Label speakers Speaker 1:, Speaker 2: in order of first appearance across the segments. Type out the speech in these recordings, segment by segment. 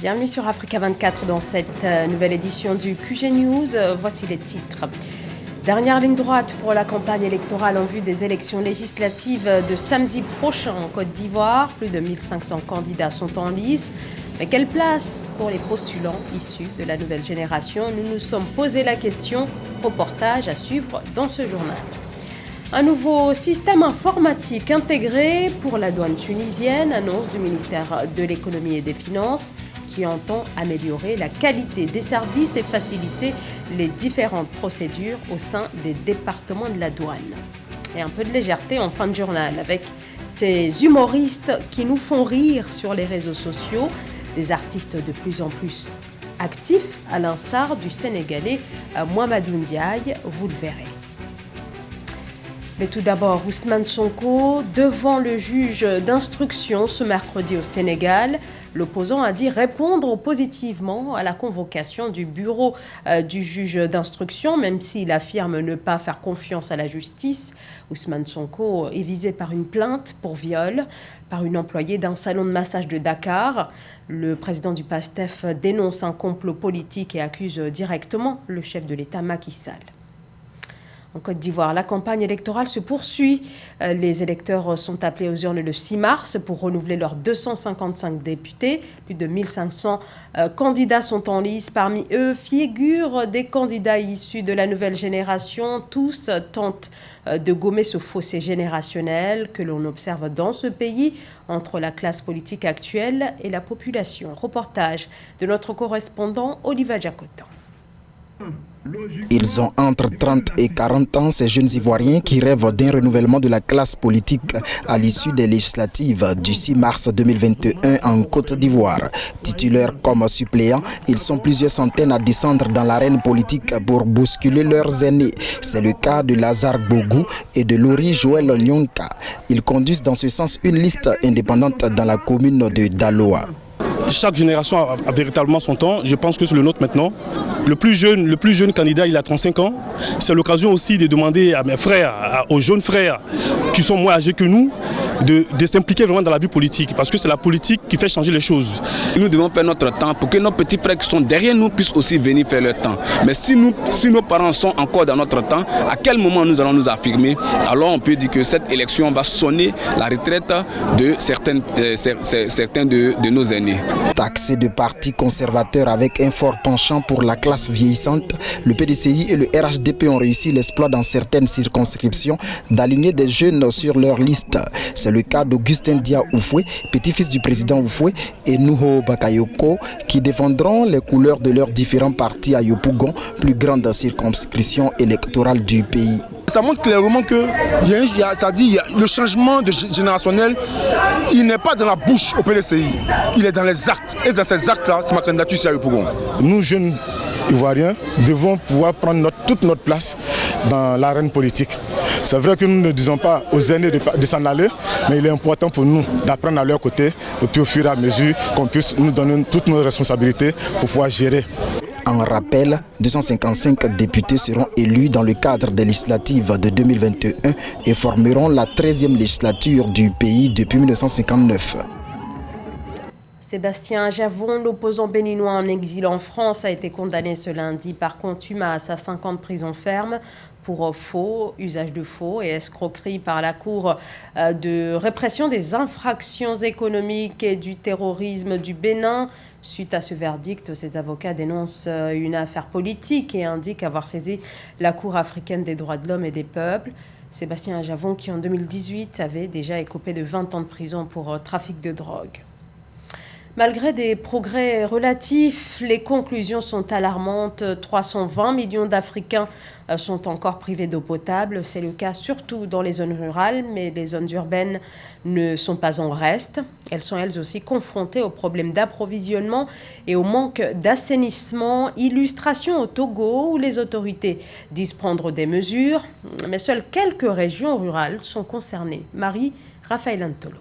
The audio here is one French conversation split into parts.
Speaker 1: Bienvenue sur Africa 24 dans cette nouvelle édition du QG News. Voici les titres. Dernière ligne droite pour la campagne électorale en vue des élections législatives de samedi prochain en Côte d'Ivoire. Plus de 1500 candidats sont en lice. Mais quelle place pour les postulants issus de la nouvelle génération? Nous nous sommes posé la question. Reportage à suivre dans ce journal. Un nouveau système informatique intégré pour la douane tunisienne, annonce du ministère de l'économie et des finances, qui entend améliorer la qualité des services et faciliter les différentes procédures au sein des départements de la douane. Et un peu de légèreté en fin de journal avec ces humoristes qui nous font rire sur les réseaux sociaux, des artistes de plus en plus actifs, à l'instar du Sénégalais Mamadou Ndiaye, vous le verrez. Mais tout d'abord, Ousmane Sonko, devant le juge d'instruction ce mercredi au Sénégal, l'opposant a dit répondre positivement à la convocation du bureau du juge d'instruction, même s'il affirme ne pas faire confiance à la justice. Ousmane Sonko est visé par une plainte pour viol par une employée d'un salon de massage de Dakar. Le président du PASTEF dénonce un complot politique et accuse directement le chef de l'État Macky Sall. En Côte d'Ivoire, la campagne électorale se poursuit. Les électeurs sont appelés aux urnes le 6 mars pour renouveler leurs 255 députés. Plus de 1500 candidats sont en lice. Parmi eux figurent des candidats issus de la nouvelle génération. Tous tentent de gommer ce fossé générationnel que l'on observe dans ce pays entre la classe politique actuelle et la population. Reportage de notre correspondant Oliva Diakotan.
Speaker 2: Ils ont entre 30 et 40 ans, ces jeunes Ivoiriens qui rêvent d'un renouvellement de la classe politique à l'issue des législatives du 6 mars 2021 en Côte d'Ivoire. Titulaires comme suppléants, ils sont plusieurs centaines à descendre dans l'arène politique pour bousculer leurs aînés. C'est le cas de Lazare Bogou et de Lori Joël Nyonka. Ils conduisent dans ce sens une liste indépendante dans la commune de Daloa.
Speaker 3: Chaque génération a véritablement son temps. Je pense que c'est le nôtre maintenant. Le plus jeune candidat, il a 35 ans. C'est l'occasion aussi de demander à mes frères, aux jeunes frères qui sont moins âgés que nous, de s'impliquer vraiment dans la vie politique. Parce que c'est la politique qui fait changer les choses.
Speaker 4: Nous devons faire notre temps pour que nos petits frères qui sont derrière nous puissent aussi venir faire leur temps. Mais si nos parents sont encore dans notre temps, à quel moment nous allons nous affirmer? Alors on peut dire que cette élection va sonner la retraite de certains de nos aînés.
Speaker 2: Taxé de parti conservateur avec un fort penchant pour la classe vieillissante, le PDCI et le RHDP ont réussi l'exploit dans certaines circonscriptions d'aligner des jeunes sur leur liste. C'est le cas d'Augustin Dia Oufoué, petit-fils du président Oufoué, et Nuho Bakayoko, qui défendront les couleurs de leurs différents partis à Yopougon, plus grande circonscription électorale du pays.
Speaker 5: Ça montre clairement que le changement générationnel, il n'est pas dans la bouche au PDCI, il est dans les actes. Et dans ces actes-là, c'est ma candidature ici à Yopougon.
Speaker 6: Nous, jeunes Ivoiriens, devons pouvoir prendre toute notre place dans l'arène politique. C'est vrai que nous ne disons pas aux aînés de s'en aller, mais il est important pour nous d'apprendre à leur côté, et puis au fur et à mesure qu'on puisse nous donner toutes nos responsabilités pour pouvoir gérer.
Speaker 2: En rappel, 255 députés seront élus dans le cadre des législatives de 2021 et formeront la 13e législature du pays depuis 1959.
Speaker 1: Sébastien Javon, l'opposant béninois en exil en France, a été condamné ce lundi par contumace à 5 ans de prison ferme pour faux, usage de faux et escroquerie par la Cour de répression des infractions économiques et du terrorisme du Bénin. Suite à ce verdict, ses avocats dénoncent une affaire politique et indiquent avoir saisi la Cour africaine des droits de l'homme et des peuples. Sébastien Javon, qui en 2018 avait déjà écopé de 20 ans de prison pour trafic de drogue. Malgré des progrès relatifs, les conclusions sont alarmantes. 320 millions d'Africains sont encore privés d'eau potable. C'est le cas surtout dans les zones rurales, mais les zones urbaines ne sont pas en reste. Elles sont elles aussi confrontées aux problèmes d'approvisionnement et au manque d'assainissement. Illustration au Togo, où les autorités disent prendre des mesures, mais seules quelques régions rurales sont concernées. Marie Raphaël Antolo.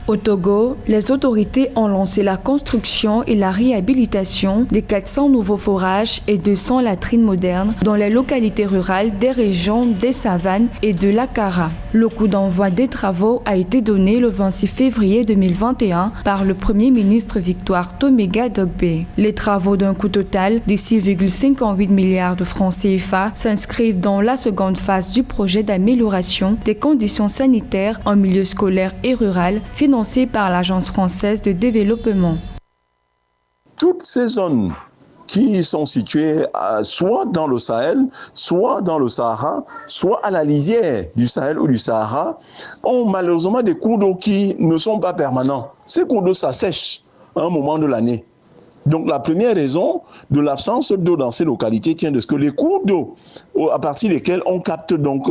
Speaker 7: Au Togo, les autorités ont lancé la construction et la réhabilitation de 400 nouveaux forages et 200 latrines modernes dans les localités rurales des régions des Savanes et de l'Akara. Le coup d'envoi des travaux a été donné le 26 février 2021 par le Premier ministre Victoire Toméga Dogbe. Les travaux d'un coût total de 6,58 milliards de francs CFA s'inscrivent dans la seconde phase du projet d'amélioration des conditions sanitaires en milieu scolaire et rural financé par l'Agence française de développement.
Speaker 8: Toutes ces zones qui sont situées soit dans le Sahel, soit dans le Sahara, soit à la lisière du Sahel ou du Sahara, ont malheureusement des cours d'eau qui ne sont pas permanents. Ces cours d'eau s'assèchent à un moment de l'année. Donc la première raison de l'absence d'eau dans ces localités tient de ce que les cours d'eau à partir desquels on capte donc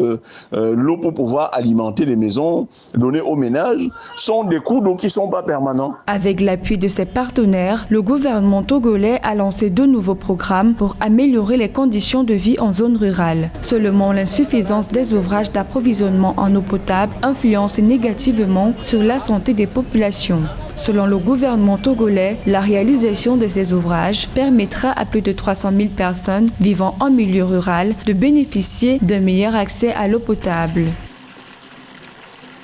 Speaker 8: l'eau pour pouvoir alimenter les maisons, donner aux ménages, sont des cours d'eau qui ne sont pas permanents.
Speaker 7: Avec l'appui de ses partenaires, le gouvernement togolais a lancé de nouveaux programmes pour améliorer les conditions de vie en zone rurale. Seulement l'insuffisance des ouvrages d'approvisionnement en eau potable influence négativement sur la santé des populations. Selon le gouvernement togolais, la réalisation de ces ouvrages permettra à plus de 300 000 personnes vivant en milieu rural de bénéficier d'un meilleur accès à l'eau potable.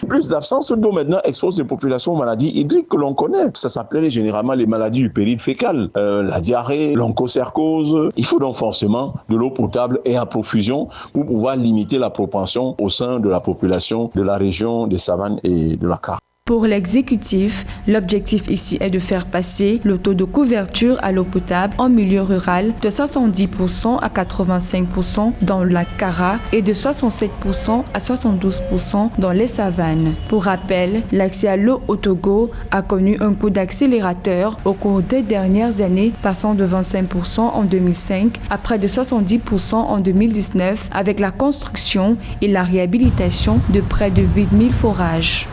Speaker 8: Plus d'absence d'eau maintenant expose les populations aux maladies hydriques que l'on connaît. Ça s'appelait généralement les maladies du péril fécal, la diarrhée, l'onchocercose. Il faut donc forcément de l'eau potable et à profusion pour pouvoir limiter la propension au sein de la population de la région des Savanes et de l'Akara.
Speaker 7: Pour l'exécutif, l'objectif ici est de faire passer le taux de couverture à l'eau potable en milieu rural de 70% à 85% dans l'Akara et de 67% à 72% dans les savanes. Pour rappel, l'accès à l'eau au Togo a connu un coup d'accélérateur au cours des dernières années, passant de 25% en 2005 à près de 70% en 2019 avec la construction et la réhabilitation de près de 8000 forages.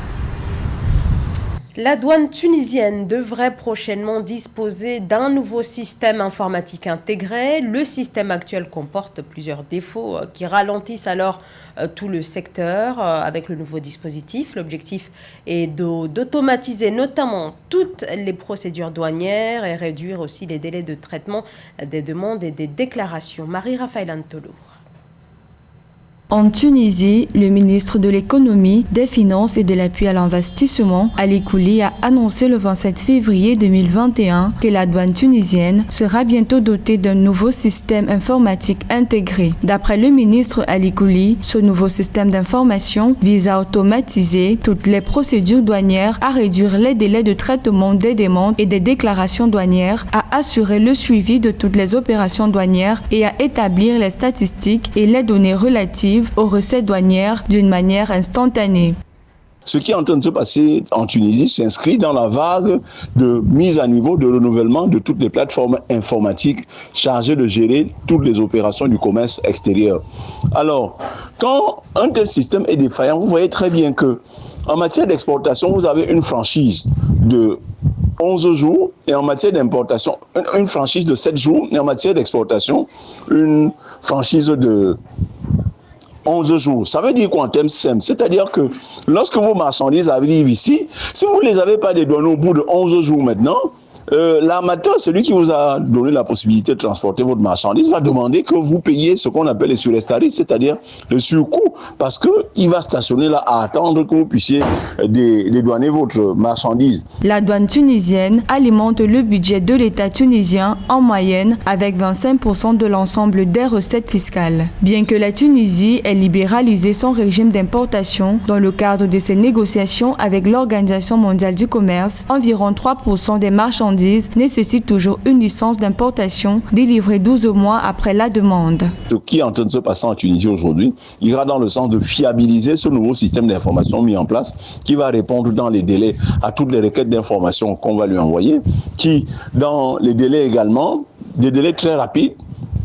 Speaker 1: La douane tunisienne devrait prochainement disposer d'un nouveau système informatique intégré. Le système actuel comporte plusieurs défauts qui ralentissent alors tout le secteur avec le nouveau dispositif. L'objectif est d'automatiser notamment toutes les procédures douanières et réduire aussi les délais de traitement des demandes et des déclarations. Marie-Raphaël Antolo.
Speaker 7: En Tunisie, le ministre de l'Économie, des Finances et de l'Appui à l'investissement, Ali Kouli, a annoncé le 27 février 2021 que la douane tunisienne sera bientôt dotée d'un nouveau système informatique intégré. D'après le ministre Ali Kouli, ce nouveau système d'information vise à automatiser toutes les procédures douanières, à réduire les délais de traitement des demandes et des déclarations douanières, à assurer le suivi de toutes les opérations douanières et à établir les statistiques et les données relatives aux recettes douanières d'une manière instantanée.
Speaker 8: Ce qui est en train de se passer en Tunisie s'inscrit dans la vague de mise à niveau, de renouvellement de toutes les plateformes informatiques chargées de gérer toutes les opérations du commerce extérieur. Alors, quand un tel système est défaillant, vous voyez très bien que en matière d'exportation, vous avez une franchise de 11 jours et en matière d'importation, une franchise de 7 jours et en matière d'exportation, une franchise de 11 jours. Ça veut dire quoi en termes simples? C'est-à-dire que lorsque vos marchandises arrivent ici, si vous ne les avez pas dédouanées au bout de 11 jours maintenant, l'armateur, celui qui vous a donné la possibilité de transporter votre marchandise, va demander que vous payiez ce qu'on appelle les surestaries, c'est-à-dire le surcoût, parce qu'il va stationner là à attendre que vous puissiez dédouaner votre marchandise.
Speaker 7: La douane tunisienne alimente le budget de l'État tunisien en moyenne avec 25% de l'ensemble des recettes fiscales. Bien que la Tunisie ait libéralisé son régime d'importation dans le cadre de ses négociations avec l'Organisation mondiale du commerce, environ 3% des marchandises nécessite toujours une licence d'importation délivrée 12 mois après la demande.
Speaker 8: Ce qui est en train de se passer en Tunisie aujourd'hui ira dans le sens de fiabiliser ce nouveau système d'information mis en place qui va répondre dans les délais à toutes les requêtes d'information qu'on va lui envoyer, qui dans les délais également, des délais très rapides,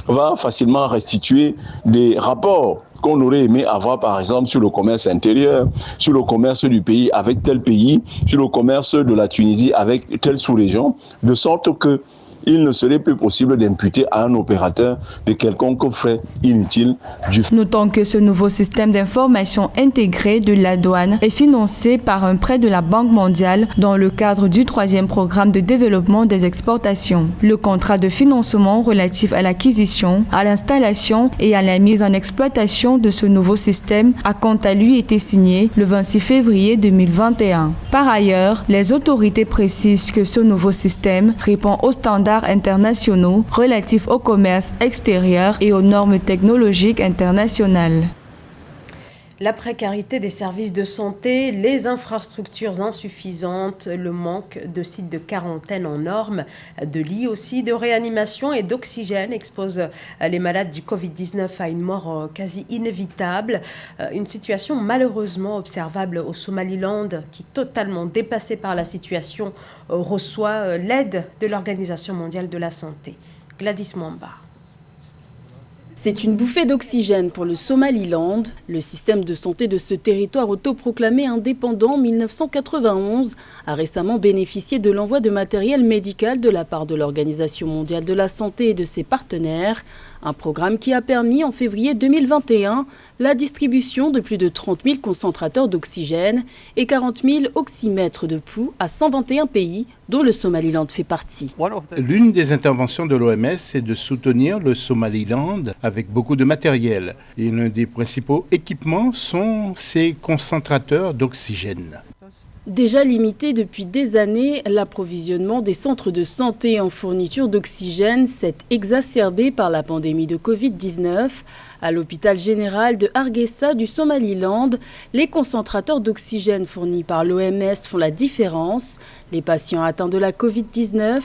Speaker 8: va facilement restituer des rapports qu'on aurait aimé avoir par exemple sur le commerce intérieur, sur le commerce du pays avec tel pays, sur le commerce de la Tunisie avec telle sous-région, de sorte que il ne serait plus possible d'imputer à un opérateur de quelconque frais inutile du...
Speaker 7: Notons que ce nouveau système d'information intégré de la douane est financé par un prêt de la Banque mondiale dans le cadre du 3e programme de développement des exportations. Le contrat de financement relatif à l'acquisition, à l'installation et à la mise en exploitation de ce nouveau système a quant à lui été signé le 26 février 2021. Par ailleurs, les autorités précisent que ce nouveau système répond aux standards internationaux relatifs au commerce extérieur et aux normes technologiques internationales.
Speaker 1: La précarité des services de santé, les infrastructures insuffisantes, le manque de sites de quarantaine en normes, de lits aussi, de réanimation et d'oxygène exposent les malades du Covid-19 à une mort quasi inévitable. Une situation malheureusement observable au Somaliland qui, totalement dépassé par la situation, reçoit l'aide de l'Organisation mondiale de la santé. Gladys Mwamba.
Speaker 9: C'est une bouffée d'oxygène pour le Somaliland. Le système de santé de ce territoire autoproclamé indépendant en 1991 a récemment bénéficié de l'envoi de matériel médical de la part de l'Organisation mondiale de la santé et de ses partenaires. Un programme qui a permis en février 2021 la distribution de plus de 30 000 concentrateurs d'oxygène et 40 000 oxymètres de pouls à 121 pays, dont le Somaliland fait partie.
Speaker 10: L'une des interventions de l'OMS, c'est de soutenir le Somaliland avec beaucoup de matériel. Et l'un des principaux équipements sont ces concentrateurs d'oxygène.
Speaker 9: Déjà limité depuis des années, l'approvisionnement des centres de santé en fourniture d'oxygène s'est exacerbé par la pandémie de Covid-19. À l'hôpital général de Hargeisa du Somaliland, les concentrateurs d'oxygène fournis par l'OMS font la différence. Les patients atteints de la Covid-19,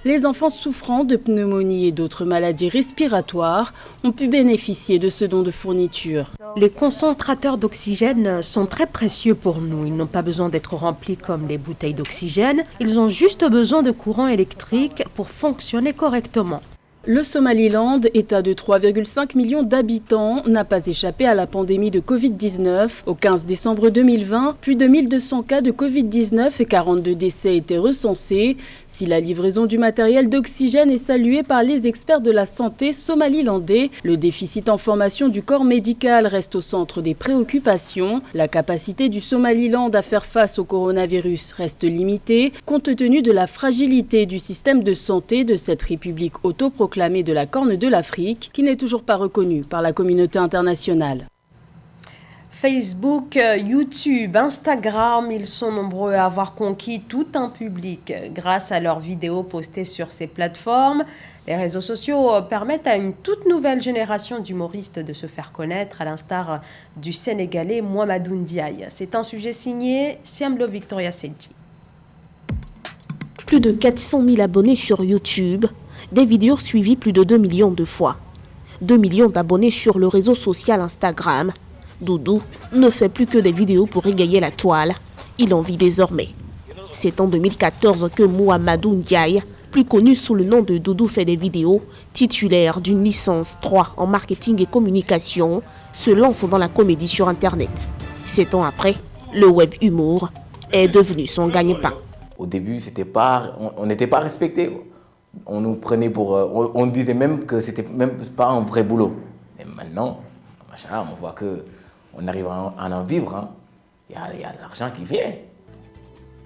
Speaker 9: les enfants souffrant de pneumonie et d'autres maladies respiratoires ont pu bénéficier de ce don de fourniture.
Speaker 1: Les concentrateurs d'oxygène sont très précieux pour nous. Ils n'ont pas besoin d'être remplis comme les bouteilles d'oxygène. Ils ont juste besoin de courant électrique pour fonctionner correctement.
Speaker 9: Le Somaliland, État de 3,5 millions d'habitants, n'a pas échappé à la pandémie de Covid-19. Au 15 décembre 2020, plus de 1200 cas de Covid-19 et 42 décès étaient recensés. Si la livraison du matériel d'oxygène est saluée par les experts de la santé somalilandais, le déficit en formation du corps médical reste au centre des préoccupations. La capacité du Somaliland à faire face au coronavirus reste limitée, compte tenu de la fragilité du système de santé de cette république autoproclamée de la Corne de l'Afrique, qui n'est toujours pas reconnue par la communauté internationale.
Speaker 1: Facebook, YouTube, Instagram, ils sont nombreux à avoir conquis tout un public grâce à leurs vidéos postées sur ces plateformes. Les réseaux sociaux permettent à une toute nouvelle génération d'humoristes de se faire connaître, à l'instar du Sénégalais Mouamadou Ndiaye. C'est un sujet signé Siamlo Victoria Sedji.
Speaker 11: Plus de 400 000 abonnés sur YouTube, des vidéos suivies plus de 2 millions de fois. 2 millions d'abonnés sur le réseau social Instagram. Doudou ne fait plus que des vidéos pour égayer la toile. Il en vit désormais. C'est en 2014 que Mouamadou Ndiaye, plus connu sous le nom de Doudou fait des vidéos, titulaire d'une licence 3 en marketing et communication, se lance dans la comédie sur Internet. 7 ans après, le web humour est devenu son gagne-pain.
Speaker 12: Au début, on n'était pas respecté. On nous prenait pour... on disait même que c'était même pas un vrai boulot. Et maintenant, machallah, on voit qu'on arrive à en vivre. Hein. Il y a de l'argent qui vient.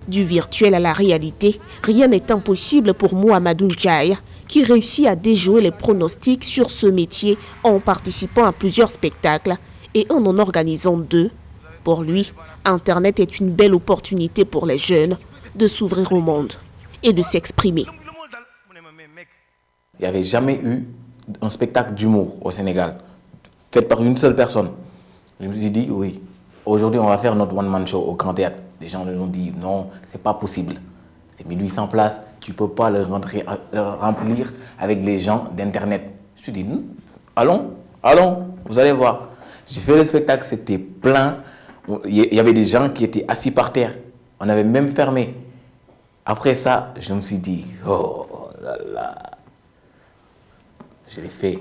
Speaker 11: Du virtuel à la réalité, rien n'est impossible pour Mouamadou Ndiaye, qui réussit à déjouer les pronostics sur ce métier en participant à plusieurs spectacles et en organisant 2. Pour lui, Internet est une belle opportunité pour les jeunes de s'ouvrir au monde et de s'exprimer.
Speaker 12: Il n'y avait jamais eu un spectacle d'humour au Sénégal, fait par une seule personne. Je me suis dit, oui, aujourd'hui on va faire notre one-man show au Grand Théâtre. Les gens nous ont dit, non, c'est pas possible. C'est 1800 places, tu ne peux pas le remplir avec les gens d'Internet. Je me suis dit, allons, vous allez voir. J'ai fait le spectacle, c'était plein. Il y avait des gens qui étaient assis par terre. On avait même fermé. Après ça, je me suis dit, oh là là. Je l'ai fait.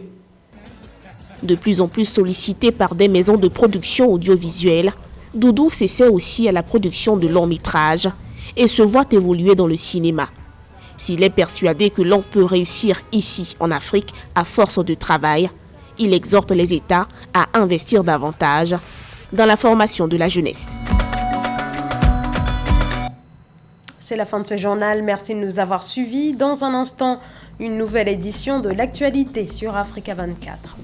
Speaker 11: De plus en plus sollicité par des maisons de production audiovisuelle, Doudou s'essaie aussi à la production de longs métrages et se voit évoluer dans le cinéma. S'il est persuadé que l'on peut réussir ici, en Afrique, à force de travail, il exhorte les États à investir davantage dans la formation de la jeunesse.
Speaker 1: C'est la fin de ce journal. Merci de nous avoir suivis. Dans un instant, une nouvelle édition de l'actualité sur Africa 24.